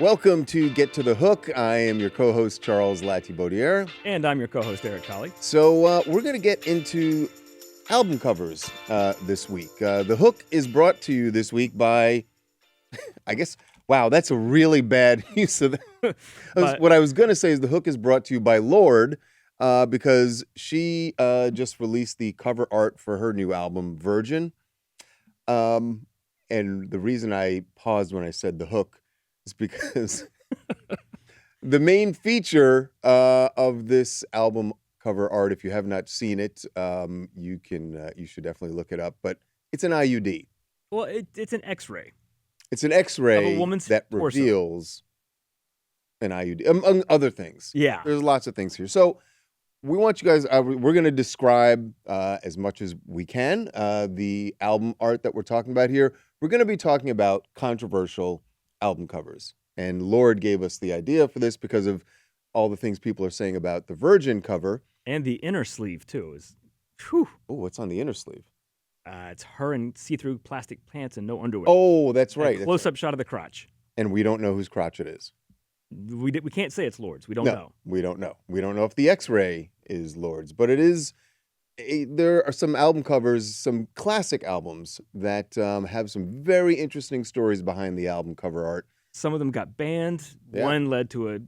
Welcome to Get to the Hook. I am your co-host, Charles Latibaudiere. And I'm your co-host, Eric Colley. So we're going to get into album covers this week. The Hook is brought to you this week by, I guess, wow, that's a really bad use of that. What I was going to say is The Hook is brought to you by Lorde because she just released the cover art for her new album, Virgin. And the reason I paused when I said The Hook is because the main feature of this album cover art, if you have not seen it, you should definitely look it up. But it's an IUD. Well, it's an X-ray. It's an X-ray of a woman's that torso. reveals an IUD, among other things. Yeah. There's lots of things here. So we want you guys, we're going to describe as much as we can the album art that we're talking about here. We're going to be talking about controversial album covers. And Lorde gave us the idea for this because of all the things people are saying about the Virgin cover. And the inner sleeve, too. Oh, what's on the inner sleeve? It's her in see-through plastic pants and no underwear. Oh, that's right. A close-up shot of the crotch. And we don't know whose crotch it is. We can't say it's Lorde's. We don't know. We don't know. We don't know if the X-ray is Lorde's, but it is. There are some album covers, some classic albums that have some very interesting stories behind the album cover art. Some of them got banned. Yeah. One led to a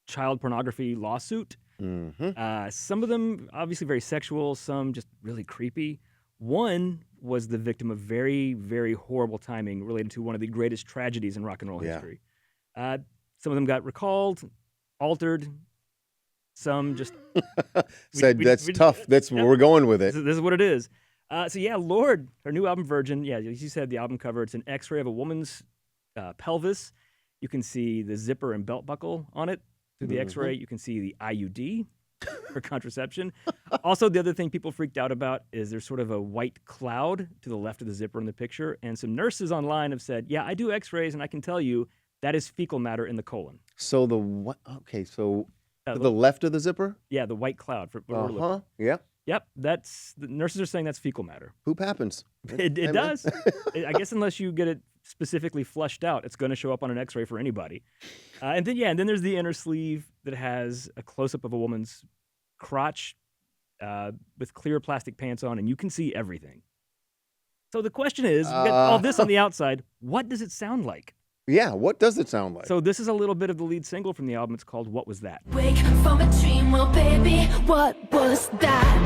child pornography lawsuit. Mm-hmm. Some of them obviously very sexual, some just really creepy. One was the victim of very, very horrible timing related to one of the greatest tragedies in rock and roll history. Some of them got recalled, altered. Some just said that's tough. That's where we're going with it. This is what it is. Lorde, her new album Virgin. Yeah, as you said, the album cover. It's an X-ray of a woman's pelvis. You can see the zipper and belt buckle on it through the X-ray. You can see the IUD for contraception. Also, the other thing people freaked out about is there's sort of a white cloud to the left of the zipper in the picture. And some nurses online have said, yeah, I do X-rays, and I can tell you that is fecal matter in the colon. So the what? Okay, so to the left of the zipper? Yeah, the white cloud. Yep. Yep. The nurses are saying that's fecal matter. Poop happens. It does. I guess unless you get it specifically flushed out, it's going to show up on an X-ray for anybody. And then there's the inner sleeve that has a close-up of a woman's crotch with clear plastic pants on, and you can see everything. So the question is, we got all this on the outside. What does it sound like? Yeah, what does it sound like? So this is a little bit of the lead single from the album. It's called What Was That? Wake from a dream, well, baby, what was that?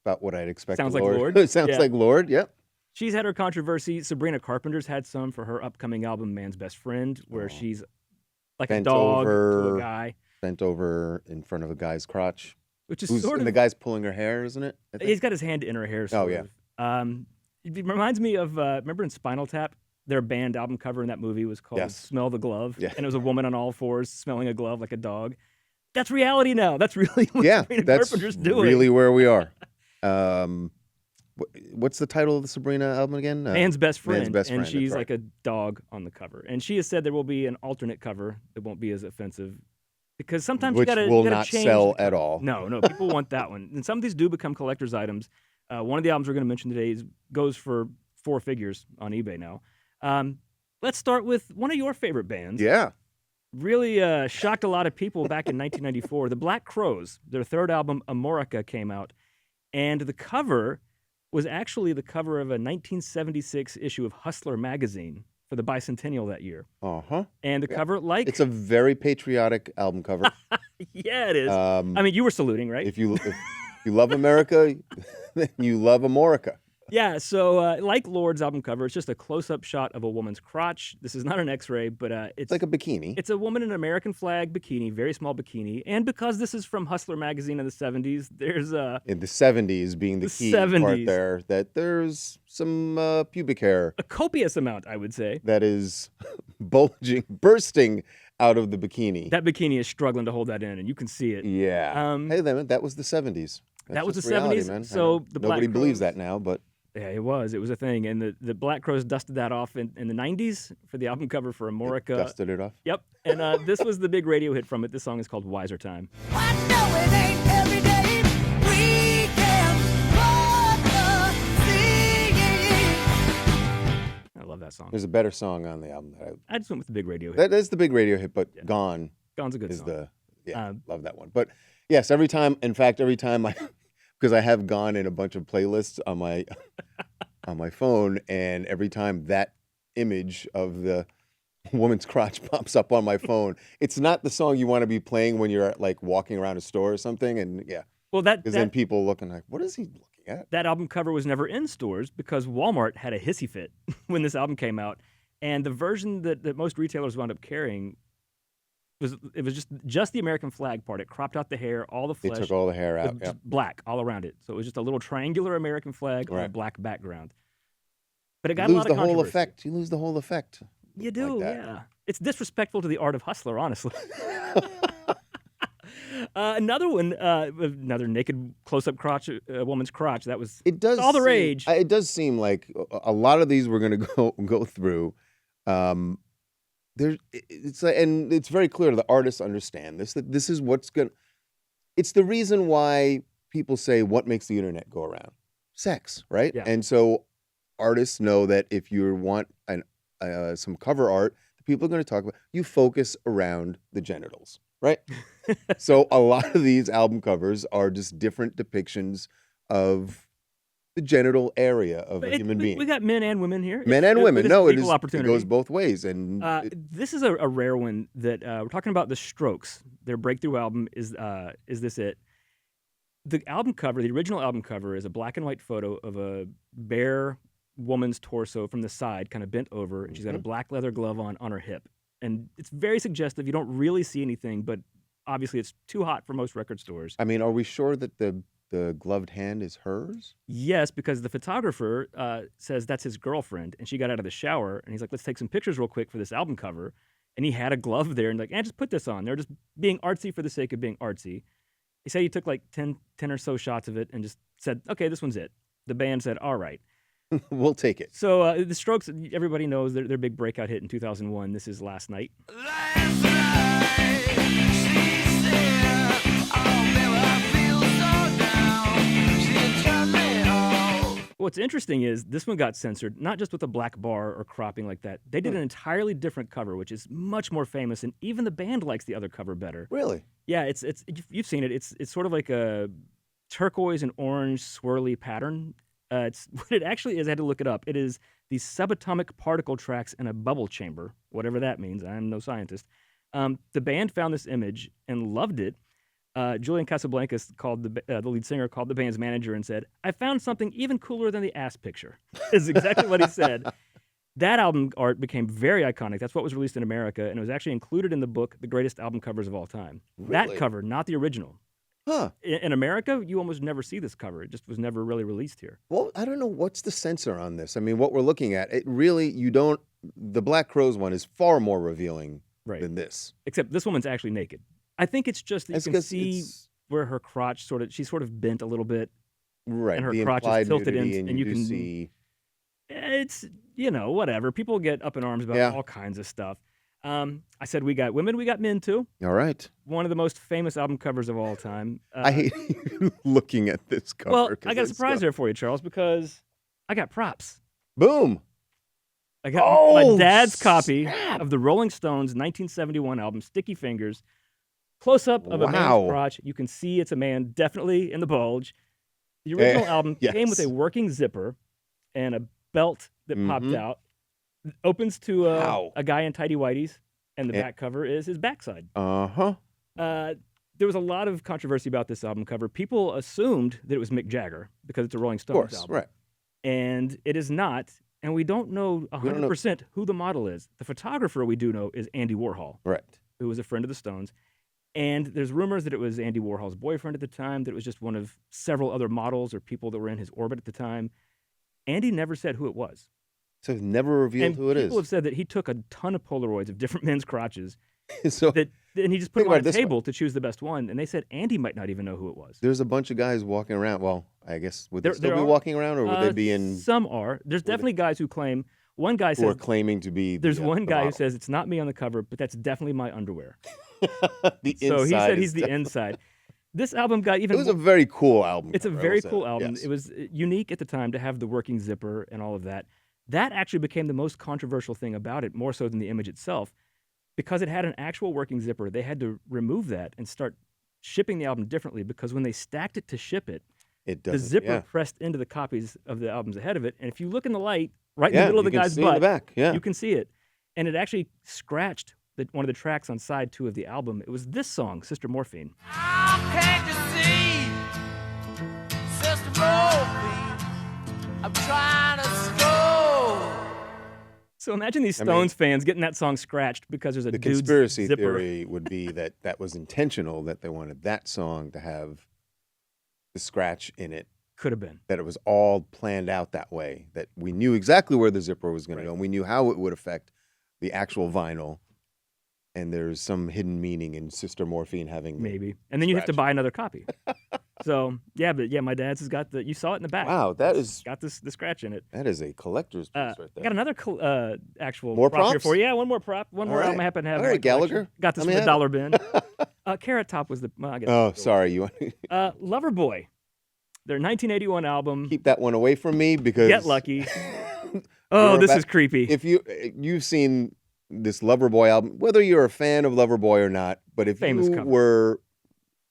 About what I'd expect. Sounds like Lorde. Lorde. It sounds like Lorde, yep. She's had her controversy. Sabrina Carpenter's had some for her upcoming album, Man's Best Friend, where she's like Bent a dog over, to a guy. Bent over in front of a guy's crotch. Which is and the guy's pulling her hair, isn't it? He's got his hand in her hair. Sort of. It reminds me of, remember in Spinal Tap, their band album cover in that movie was called Smell the Glove. Yeah. And it was a woman on all fours smelling a glove like a dog. That's reality now. That's really what Sabrina Carpenter's doing. Really where we are. What's the title of the Sabrina album again? Man's Best Friend. Man's Best Friend. And she's like a dog on the cover. And she has said there will be an alternate cover that won't be as offensive. Because sometimes you gotta will not change sell at all. No, people want that one. And some of these do become collector's items. One of the albums we're going to mention today goes for 4 figures on eBay now. Let's start with one of your favorite bands. Yeah. Really shocked a lot of people back in 1994. The Black Crowes, their third album, Amorica, came out. And the cover was actually the cover of a 1976 issue of Hustler magazine for the bicentennial that year. Uh-huh. And the cover, it's a very patriotic album cover. Yeah, it is. I mean, you were saluting, right? If you love America, then you love Amorica. Yeah, so like Lorde's album cover, it's just a close-up shot of a woman's crotch. This is not an X-ray, but it's like a bikini. It's a woman in an American flag bikini, very small bikini. And because this is from Hustler magazine in the 70s, there's in the 70s being the key 70s. Part there, that there's some pubic hair. A copious amount, I would say. That is bursting out of the bikini. That bikini is struggling to hold that in, and you can see it. Yeah. Hey, that was the 70s. That was the reality, 70s. Man. So nobody believes that now, but. Yeah, it was a thing. And the Black Crowes dusted that off in the 90s for the album cover for Amorica. Dusted it off? Yep. And this was the big radio hit from it. This song is called Wiser Time. I know it ain't every day we can walk the sea. I love that that song. There's a better song on the album that I just went with the big radio hit. that is the big radio hit, but Yeah. Gone Gone's a good is song. love that one. But yes, every time I because I have Gone in a bunch of playlists on my on my phone, and every time that image of the woman's crotch pops up on my phone, it's not the song you want to be playing when you're like walking around a store or something. And yeah, Well, because then people looking like, what is he looking at? that album cover was never in stores because Walmart had a hissy fit when this album came out, and the version that most retailers wound up carrying was just the American flag part. It cropped out the hair, all the They flesh, took all the hair out. with Yeah. just black all around it. So it was just a little triangular American flag on a Right. black background. But it got You a lose lot of the whole controversy. effect. You lose the whole effect. You do, like that. yeah. It's disrespectful to the art of hustler, honestly. Another one, another naked close-up crotch, woman's crotch. That was It does all the seem- rage. It does seem like a lot of these we're going to go through. It's and it's very clear the artists understand this, that this is what's going. It's the reason why people say what makes the internet go around, sex, right? Yeah. And so artists know that if you want some cover art, the people are going to talk about, you focus around the genitals, right? So a lot of these album covers are just different depictions of the genital area of a human being. We got men and women here. Men and women. This No, is it equal is. It opportunity. goes both ways. And This is a rare one that we're talking about. The Strokes, their breakthrough album is this it? The album cover, the original album cover, is a black and white photo of a bare woman's torso from the side, kind of bent over, and she's got a black leather glove on her hip, and it's very suggestive. You don't really see anything, but obviously it's too hot for most record stores. I mean, are we sure that the gloved hand is hers? Yes, because the photographer says that's his girlfriend, and she got out of the shower, and he's like, let's take some pictures real quick for this album cover. And he had a glove there, and like, just put this on. They're just being artsy for the sake of being artsy. He said he took like 10 or so shots of it and just said, okay, this one's it. The band said, all right. We'll take it. So the Strokes, everybody knows their big breakout hit in 2001. This is Last Night. Last night, she said, "I'll never feel so down." She turned me off. What's interesting is this one got censored, not just with a black bar or cropping like that. They did an entirely different cover, which is much more famous, and even the band likes the other cover better. Really? Yeah, it's you've seen it. It's sort of like a turquoise and orange swirly pattern. It's what it actually is. I had to look it up. It is the subatomic particle tracks in a bubble chamber, whatever that means. I'm no scientist. The band found this image and loved it. Julian Casablancas called the lead singer called the band's manager and said, "I found something even cooler than the ass picture." Is exactly what he said. That album art became very iconic. That's what was released in America, and it was actually included in the book, The Greatest Album Covers of All Time. That Really? cover, not the original. Huh. In America, you almost never see this cover. It just was never really released here. Well, I don't know what's the censor on this. I mean, what we're looking at, it really, you don't. The Black Crowes one is far more revealing Right. than this. Except this woman's actually naked. I think it's just that That's you can 'cause see it's- where her crotch she's sort of bent a little bit. Right. And her the crotch is implied tilted in, nudity, and and you you do can- see. It's, whatever. People get up in arms about Yeah. all kinds of stuff. I said we got women, we got men too. All right. One of the most famous album covers of all time. I hate looking at this cover. Well, 'cause I got a it's surprise stuff- there for you, Charles, because I got props. Boom. I got Oh, my dad's copy snap. of the Rolling Stones 1971 album, Sticky Fingers. Close up of a Wow. man's crotch. You can see it's a man, definitely in the bulge. The original album came with a yes. working zipper and a belt that popped Mhm. out. It opens to Wow. a guy in tidy whities, and the Eh. back cover is his backside. Uh-huh. There was a lot of controversy about this album cover. People assumed that it was Mick Jagger because it's a Rolling Of Stones course. album. Right. And it is not. And we don't know We don't know- 100% who the model is. The photographer we do know is Andy Warhol, Right. who was a friend of the Stones. And there's rumors that it was Andy Warhol's boyfriend at the time, that it was just one of several other models or people that were in his orbit at the time. Andy never said who it was. So it's never revealed And who it people is. have said that he took a ton of Polaroids of different men's crotches So and he just put Think them on about a it this way. table to choose the best one. And they said Andy might not even know who it was. there's a bunch of guys walking around. Well, I guess would they There- still there be are. walking around, or would they be in Some are. There's definitely guys who claim. One guy who are says claiming to be? there's the, one the guy who model? says it's not me on the cover, but that's definitely my underwear. the So he inside said is he's the definitely- inside. This album got even. It was a more- very cool album. It's a cover, I very will say cool that. album. Yes. It was unique at the time to have the working zipper and all of that. That actually became the most controversial thing about it, more so than the image itself, because it had an actual working zipper. They had to remove that and start shipping the album differently, because when they stacked it to ship it, It the doesn't. zipper Yeah. pressed into the copies of the albums ahead of it. And if you look in the light, right in Yeah, the middle of you the can guy's see in the butt, back. Yeah. you can see it. And it actually scratched one of the tracks on side 2 of the album. It was this song, Sister Morphine. How can't you see, Sister Morphine? I'm trying to score. So imagine these I mean- Stones fans getting that song scratched because there's a The dude's conspiracy zipper. theory would be that that was intentional, that they wanted that song to have the scratch in it, Could have been. that it was all planned out that way, that we knew exactly where the zipper was going Right. to go, and we knew how it would affect the actual vinyl, and there's some hidden meaning in Sister Morphine having the- Maybe. And then you have to Scratch. buy another copy. So, yeah, but yeah, my dad's has got you saw it in the back. Wow, that It's is got the scratch in it. that is a collector's piece right I there. got another actual More prop here props? for you. Yeah, one more prop. One All more album right. I happen to have. All in my right, Gallagher. collection. Got this Let from me the have dollar bin. Carrot Top was the. Well, I guess Oh, it's sorry, you Loverboy. Their 1981 album. keep that one away from me because Get Lucky. Oh, You're this about- is creepy. if you've seen this Loverboy album, whether you're a fan of Loverboy or not, but if Famous you cover. were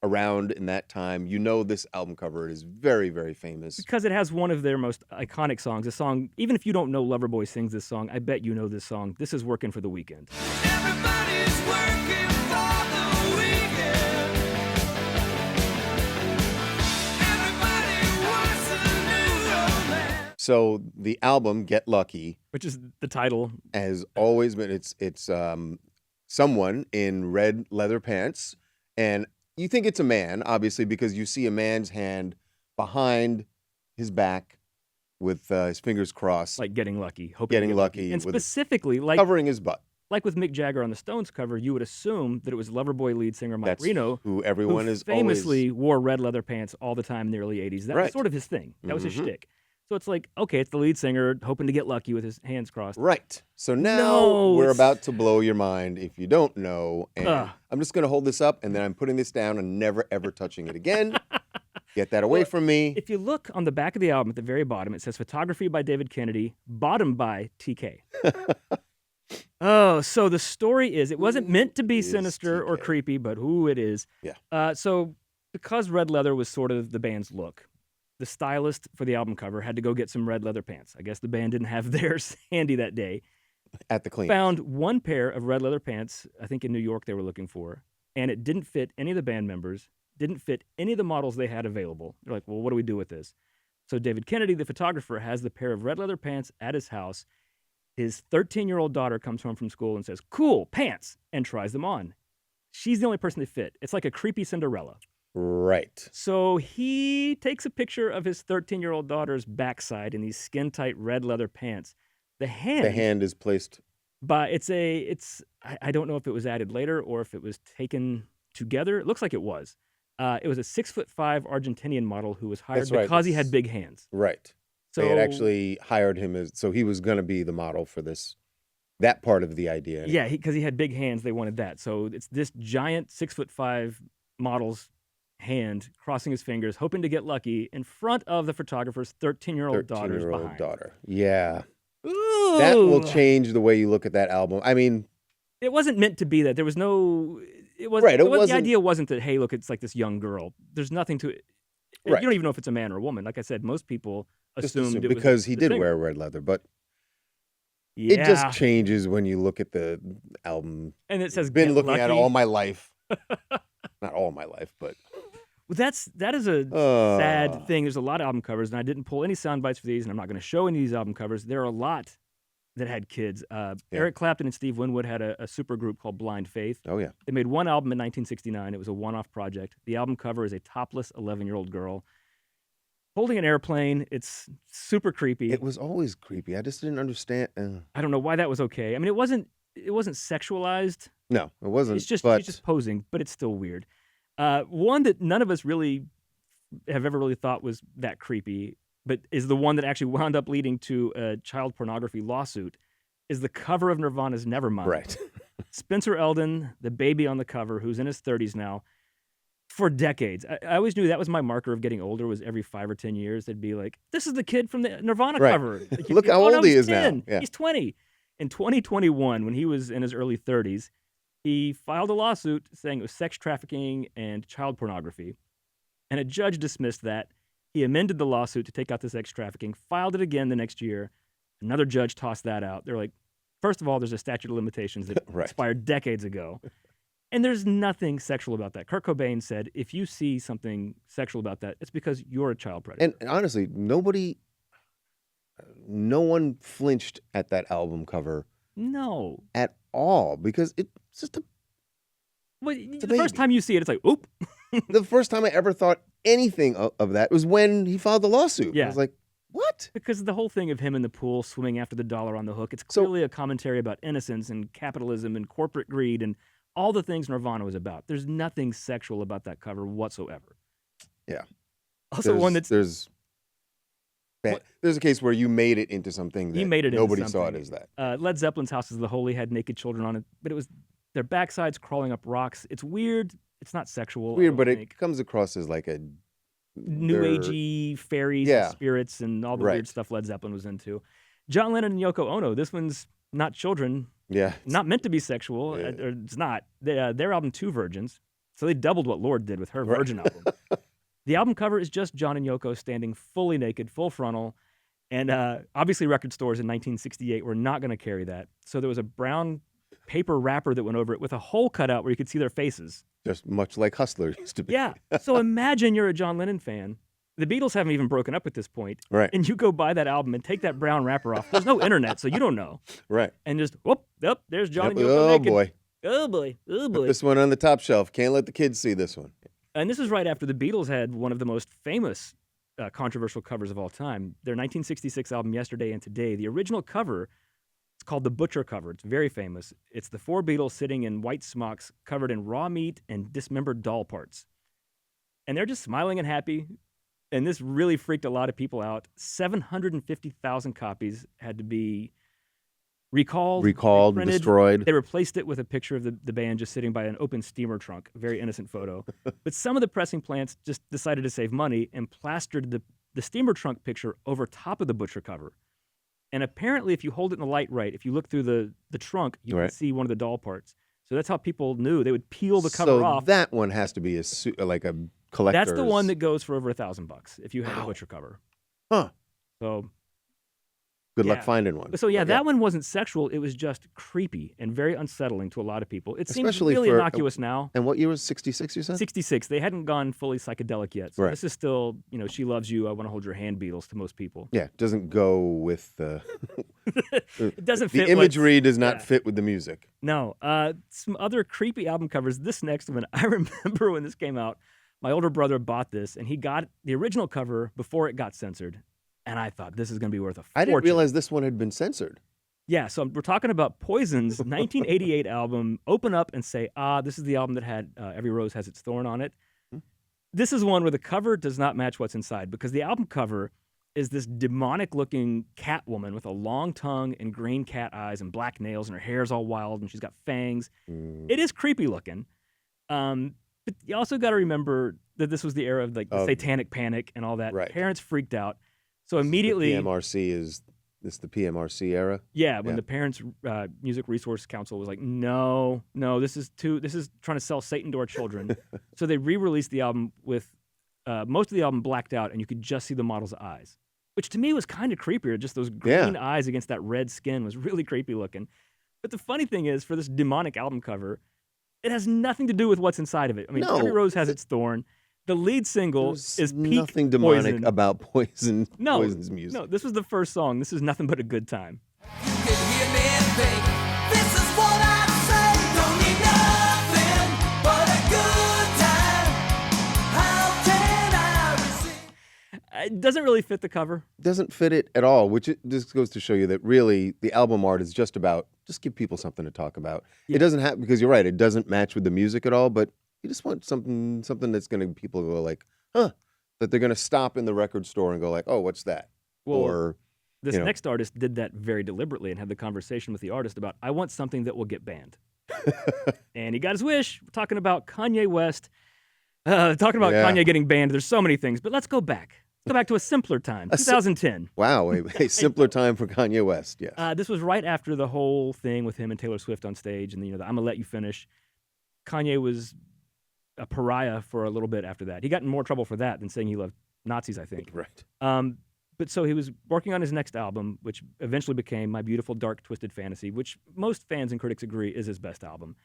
around in that time, you know this album cover is very, very famous. Because it has one of their most iconic songs. A song, even if you don't know Loverboy sings this song, I bet you know this song. This is Working for the Weekend. Everybody's working for the weekend. Everybody wants a new romance. So the album Get Lucky Which is the title. has always been it's someone in red leather pants, and you think it's a man, obviously, because you see a man's hand behind his back with his fingers crossed, Like Getting Lucky. Hoping to Getting get lucky, And with it specifically, like covering his butt. with Mick Jagger on the Stones cover, you would assume that it was Loverboy lead singer Mike That's Reno, who who everyone is famously always. wore red leather pants all the time in the early 80s. That was Right. sort of his thing. That was his Mhm. shtick. So it's like, okay, it's the lead singer hoping to get lucky with his hands crossed. Right. So now No, we're it's- about to blow your mind if you don't know. And Ugh. I'm just going to hold this up, and then I'm putting this down and never, ever touching it again. Get that away Well, from me. If you look on the back of the album at the very bottom, it says photography by David Kennedy, bottom by TK. Oh, so the story is it wasn't meant to be Who is sinister or TK? creepy, but who it is. Yeah. So because red leather was sort of the band's look, the stylist for the album cover had to go get some red leather pants. I guess the band didn't have theirs handy that day. At the clean. Found one pair of red leather pants, I think in New York they were looking for, and it didn't fit any of the band members, didn't fit any of the models they had available. They're like, well, what do we do with this? So David Kennedy, the photographer, has the pair of red leather pants at his house. His 13-year-old daughter comes home from school and says, cool, pants, and tries them on. She's the only person they fit. It's like a creepy Cinderella. Right. So he takes a picture of his 13-year-old daughter's backside in these skin-tight red leather pants. The hand is placed. but I don't know if it was added later or if it was taken together. It looks like it was. It was a 6'5" Argentinian model who was hired That's right. because he had big hands. Right. So They had actually hired him so he was going to be the model for that part of the idea. yeah, because he had big hands, they wanted that. So it's this giant 6'5" model's hand crossing his fingers, hoping to get lucky in front of the photographer's 13-year-old daughter's 13-year-old behind. daughter. Yeah. That will Ooh. change the way you look at that album. I mean, It wasn't meant to be that. There was no. It wasn't. Right, it The wasn't- idea wasn't that. Hey, look, it's like this young girl. There's nothing to it. Right. You don't even know if it's a man or a woman. Like I said, most people just assumed assume- it was because he the did singer. wear red leather, but Yeah. it just changes when you look at the album. and it says I've been "Get looking at it lucky." all my life. Not all my life, but Well, that is a sad thing. There's a lot of album covers, and I didn't pull any sound bites for these, and I'm not going to show any of these album covers. There are a lot that had kids. Eric Clapton and Steve Winwood had a super group called Blind Faith. Oh yeah. They made one album in 1969. It was a one-off project. The album cover is a topless 11-year-old girl holding an airplane. It's super creepy. It was always creepy. I just didn't understand. I don't know why that was okay. I mean, it wasn't sexualized. No, it wasn't. It's just but she's just posing, but it's still weird. One that none of us really have ever really thought was that creepy, but is the one that actually wound up leading to a child pornography lawsuit, is the cover of Nirvana's Nevermind. right. Spencer Eldon, the baby on the cover, who's in his 30s now, For decades. I always knew that was my marker of getting older, was every 5 or 10 years, they'd be like, this is the kid from the Nirvana Right. cover. Like, Look how oh, no, old he he's is now. 10. Yeah. He's 20. In 2021, when he was in his early 30s, he filed a lawsuit saying it was sex trafficking and child pornography. And a judge dismissed that. He amended the lawsuit to take out the sex trafficking, filed it again the next year. Another judge tossed that out. They're like, first of all, there's a statute of limitations that Right. expired decades ago. And there's nothing sexual about that. Kurt Cobain said, if you see something sexual about that, it's because you're a child predator. And honestly, no one flinched at that album cover No. at all because it's just Well, a the first baby. time you see it, it's like, oop. the first time I ever thought anything of that was when he filed the lawsuit. I Yeah. was like, what? Because the whole thing of him in the pool swimming after the dollar on the hook, it's So- clearly a commentary about innocence and capitalism and corporate greed and all the things Nirvana was about. There's nothing sexual about that cover whatsoever. Yeah. Also, one that's there's a case where you made it into something that he made it into nobody saw it something. as that. Led Zeppelin's House is the Holy had naked children on it, but it was their backsides crawling up rocks. It's weird. It's not sexual. I Weird, don't but think. it comes across as like a New they're- agey fairies Yeah. and spirits and all the Right. weird stuff Led Zeppelin was into. John Lennon and Yoko Ono. This one's not children, Yeah. not meant to be sexual. Yeah. Or it's not. Their album Two Virgins. So they doubled what Lorde did with her Right. Virgin album. The album cover is just John and Yoko standing fully naked, full frontal. And obviously record stores in 1968 were not going to carry that. So there was a brown paper wrapper that went over it with a hole cut out where you could see their faces. Just much like Hustler used to be. Yeah. So imagine you're a John Lennon fan. The Beatles haven't even broken up at this point. Right. And you go buy that album and take that brown wrapper off. There's no internet, so you don't know. Right. And just, whoop, yep, there's John Yep. and Yoko Oh naked. boy. Oh boy. Oh Put boy. this one on the top shelf. Can't let the kids see this one. And this is right after the Beatles had one of the most famous controversial covers of all time. Their 1966 album, Yesterday and Today. The original cover, it's called the Butcher cover. It's very famous. It's the four Beatles sitting in white smocks covered in raw meat and dismembered doll parts. And they're just smiling and happy. And this really freaked a lot of people out. 750,000 copies had to be recalled, reprinted. destroyed. They replaced it with a picture of the band just sitting by an open steamer trunk. A very innocent photo. But some of the pressing plants just decided to save money and plastered the steamer trunk picture over top of the Butcher cover. And apparently, if you hold it in the light right, if you look through the trunk, you can Right. see one of the doll parts. So that's how people knew. They would peel the cover so off. that one has to be like a collector's. That's the one that goes for over $1,000 if you have the Wow. Butcher cover. Huh. So Good luck Yeah. finding one. So yeah, But that one wasn't sexual. It was just creepy and very unsettling to a lot of people. It seems Especially really for- innocuous now. And what year was 66, you said? 66. They hadn't gone fully psychedelic yet. So Right. this is still, She Loves You, I Want to Hold Your Hand Beatles to most people. Yeah, it doesn't go with the... It doesn't the fit. imagery does not yeah. fit with the music. No. Some other creepy album covers. This next one, I remember when this came out, my older brother bought this, and he got the original cover before it got censored. And I thought, this is going to be worth a fortune. I didn't realize this one had been censored. Yeah, so we're talking about Poison's 1988 album, Open Up and Say, this is the album that had Every Rose Has Its Thorn on it. This is one where the cover does not match what's inside because the album cover is this demonic-looking cat woman with a long tongue and green cat eyes and black nails, and her hair's all wild, and she's got fangs. It is creepy looking. But you also got to remember that this was the era of like the satanic panic and all that. Right. Parents freaked out. So immediately... The PMRC is the PMRC era? Yeah, when Yeah. the Parents Music Resource Council was like, no, this is trying to sell Satan to our children. So they re-released the album with most of the album blacked out, and you could just see the model's eyes, which to me was kind of creepier. Just those green eyes against that red skin was really creepy looking. But the funny thing is, for this demonic album cover, it has nothing to do with what's inside of it. I mean, No, Every Rose Has Its Thorn. The lead single There's is Peak nothing demonic Poison. about Poison's music. No, this was the first song. This is Nothing But a Good Time. You can hear me and think, this is what I say. Don't need nothing but a good time. How can I resist? It doesn't really fit the cover. Doesn't fit it at all, which just goes to show you that really the album art is just about just give people something to talk about. Yeah. It doesn't have, because you're right, it doesn't match with the music at all, but you just want something that's going to people go like, huh, that they're going to stop in the record store and go like, oh, what's that? Well, Or This you know. next artist did that very deliberately and had the conversation with the artist about, I want something that will get banned. And he got his wish. We're talking about Kanye West. Talking about Yeah. Kanye getting banned, there's so many things, but let's go back. Let's go back to a simpler time, 2010. Wow, a simpler time for Kanye West. Yes. This was right after the whole thing with him and Taylor Swift on stage, and I'm gonna let you finish. Kanye was a pariah for a little bit after that. He got in more trouble for that than saying he loved Nazis, I think. Right. But so he was working on his next album, which eventually became My Beautiful Dark Twisted Fantasy, which most fans and critics agree is his best album.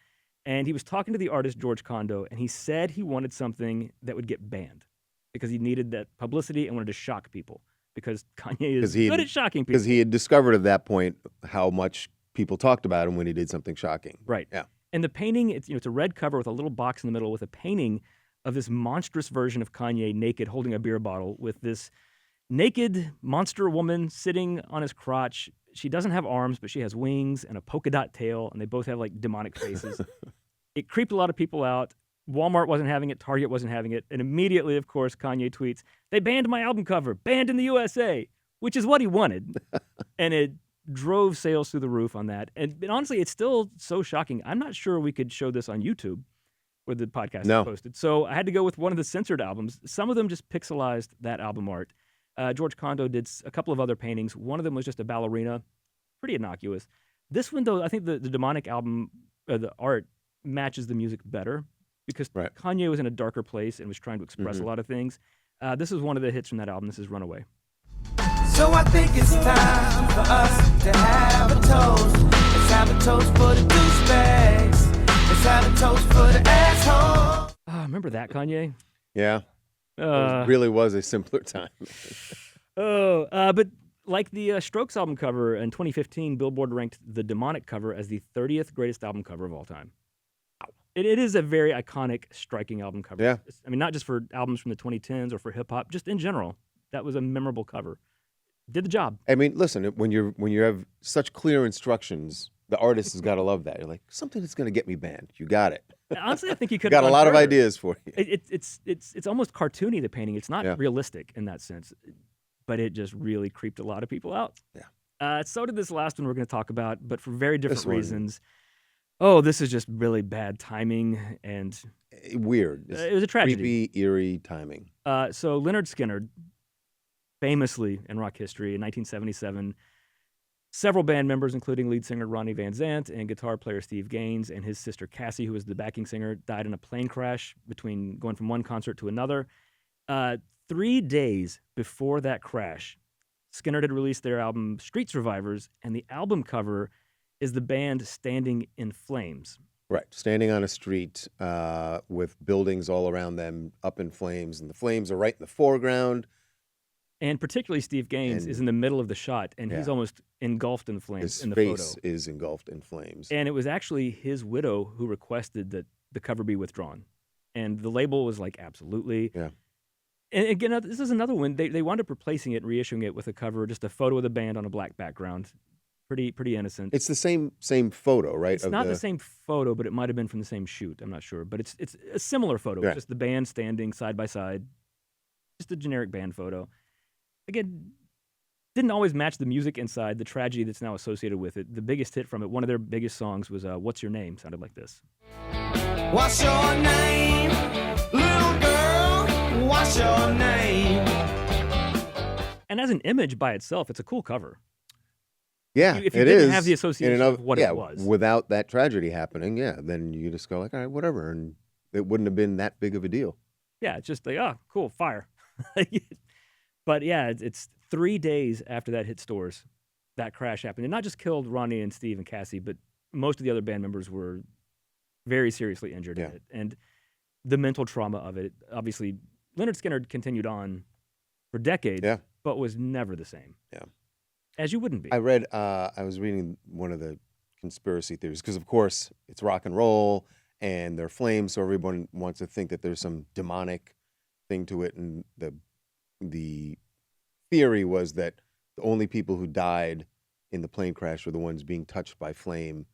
And he was talking to the artist George Condo, and he said he wanted something that would get banned because he needed that publicity and wanted to shock people because Kanye is good at shocking people. Because he had discovered at that point how much people talked about him when he did something shocking. Right. Yeah. And the painting, it's a red cover with a little box in the middle with a painting of this monstrous version of Kanye naked holding a beer bottle with this naked monster woman sitting on his crotch. She doesn't have arms, but she has wings and a polka dot tail, and they both have like demonic faces. It creeped a lot of people out. Walmart wasn't having it. Target wasn't having it. And immediately, of course, Kanye tweets, "They banned my album cover, banned in the USA," which is what he wanted. And it drove sales through the roof on that. And honestly, it's still so shocking. I'm not sure we could show this on YouTube where the podcast is posted. So I had to go with one of the censored albums. Some of them just pixelized that album art. George Condo did a couple of other paintings. One of them was just a ballerina, pretty innocuous. This one, though, I think the demonic album, the art matches the music better because Kanye was in a darker place and was trying to express a lot of things. This is one of the hits from that album. This is Runaway. So I think it's time for us to have a toast. Let's have a toast for the douchebags. Let's have a toast for the assholes. Remember that, Kanye? Yeah. It really was a simpler time. But like the Strokes album cover in 2015, Billboard ranked the Demonic cover as the 30th greatest album cover of all time. It is a very iconic, striking album cover. Yeah. I mean, not just for albums from the 2010s or for hip hop, just in general. That was a memorable cover. Did the job. I mean, listen, when you have such clear instructions, the artist has got to love that. You're like, something that's going to get me banned. You got it. Honestly, I think you could got a lot of ideas for you. It's almost cartoony, the painting. It's not realistic in that sense, but it just really creeped a lot of people out. Yeah. So did this last one we're going to talk about, but for very different This one. reasons. Oh, this is just really bad timing and Weird. it was a tragedy. Creepy, eerie timing. So Leonard Skinner, famously in rock history, in 1977, several band members, including lead singer Ronnie Van Zant and guitar player Steve Gaines and his sister Cassie, who was the backing singer, died in a plane crash between going from one concert to another. 3 days before that crash, Skinner had released their album Street Survivors, and the album cover is the band standing in flames. Right. Standing on a street with buildings all around them up in flames, and the flames are right in the foreground. And particularly Steve Gaines is in the middle of the shot, and he's almost engulfed in flames in the photo. His face is engulfed in flames. And it was actually his widow who requested that the cover be withdrawn. And the label was like, absolutely. Yeah. And again, this is another one. They wound up replacing it and reissuing it with a cover, just a photo of the band on a black background. Pretty innocent. It's the same photo, right? It's not the same photo, but it might have been from the same shoot. I'm not sure. But it's a similar photo. Right. Just the band standing side by side. Just a generic band photo. Again, didn't always match the music inside, the tragedy that's now associated with it. The biggest hit from it, one of their biggest songs was What's Your Name? Sounded like this. What's your name, little girl? What's your name? And as an image by itself, it's a cool cover. Yeah, If you it didn't is. have the association of what it was. Without that tragedy happening, then you just go like, all right, whatever, and it wouldn't have been that big of a deal. Yeah, it's just like, oh, cool, fire. But yeah, it's 3 days after that hit stores, that crash happened. It not just killed Ronnie and Steve and Cassie, but most of the other band members were very seriously injured in it. And the mental trauma of it, obviously, Leonard Skinner continued on for decades, but was never the same. Yeah. As you wouldn't be. I was reading one of the conspiracy theories, because of course it's rock and roll and they're flames, so everyone wants to think that there's some demonic thing to it, and the theory was that the only people who died in the plane crash were the ones being touched by flame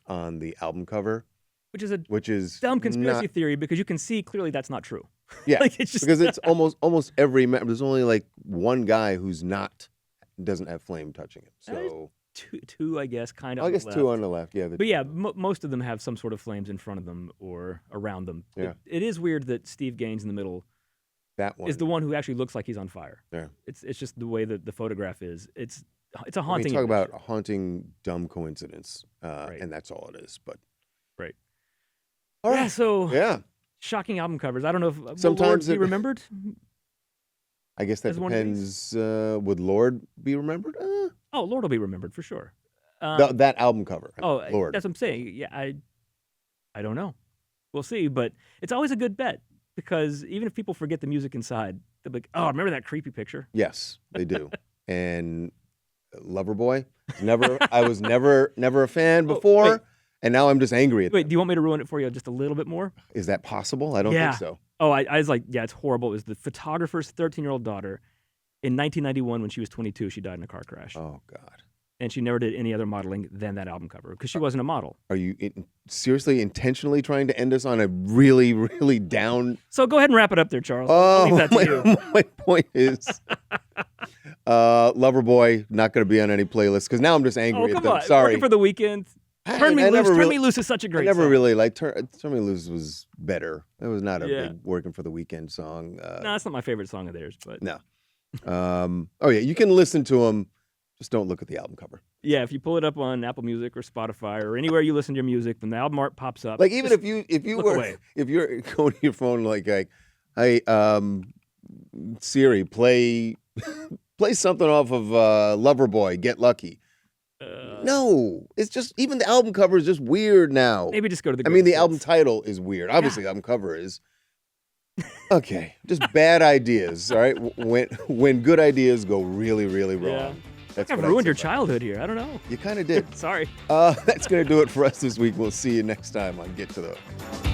on the album cover, which is a not, dumb conspiracy theory, because you can see clearly that's not true. Yeah, like it's just, because it's almost every member. There's only like one guy who's doesn't have flame touching him. So two, I guess, kind of. I guess two on the left. Yeah. But yeah, most of them have some sort of flames in front of them or around them. Yeah. It is weird that Steve Gaines in the middle that one is the one who actually looks like he's on fire. Yeah. It's just the way that the photograph is. It's a We haunting. talk image. about a haunting, dumb coincidence, Right. and that's all it is. But Right. all Yeah. right. So Yeah. shocking album covers. I don't know if will Sometimes Lorde be it- remembered. I guess that As one of these? depends. Would Lorde be remembered? Oh, Lorde will be remembered for sure. That album cover. Lorde. That's what I'm saying. Yeah, I don't know. We'll see, but it's always a good bet because even if people forget the music inside, they'll be like, "Oh, remember that creepy picture?" Yes, they do. And Loverboy. I was never a fan before, wait. and now I'm just angry at Wait, them. do you want me to ruin it for you just a little bit more? Is that possible? I don't Yeah. think so. Oh, I was like, yeah, it's horrible. It was the photographer's 13-year-old daughter. In 1991, when she was 22, she died in a car crash. Oh God. And she never did any other modeling than that album cover because she wasn't a model. Are you seriously intentionally trying to end us on a really, really down? So go ahead and wrap it up there, Charles. I'll leave that to you. My point is, Loverboy not going to be on any playlist because now I'm just angry Oh, at come them. on. Sorry. Working for the Weekend. Turn Me I Loose. never Turn really- Me Loose is such a I great never song. really liked Turn Me Loose was better. It was not a Yeah. big working for the weekend song. No, that's not my favorite song of theirs, but No. Oh yeah, you can listen to them. Just don't look at the album cover. yeah, if you pull it up on Apple Music or Spotify or anywhere you listen to your music, when the album art pops up, Like even just- if you look were away. if you're going to your phone like hey Siri play something off of Loverboy, Get Lucky. No, it's just even the album cover is just weird now. maybe just go to the. I mean, the greatest album hits. title is weird. Obviously, the album cover is. Okay, just bad ideas. All right, when good ideas go really, really wrong. Yeah. That's I've what I'd ruined say your about it. childhood here. I don't know. You kind of did. Sorry. That's gonna do it for us this week. We'll see you next time on Get to the.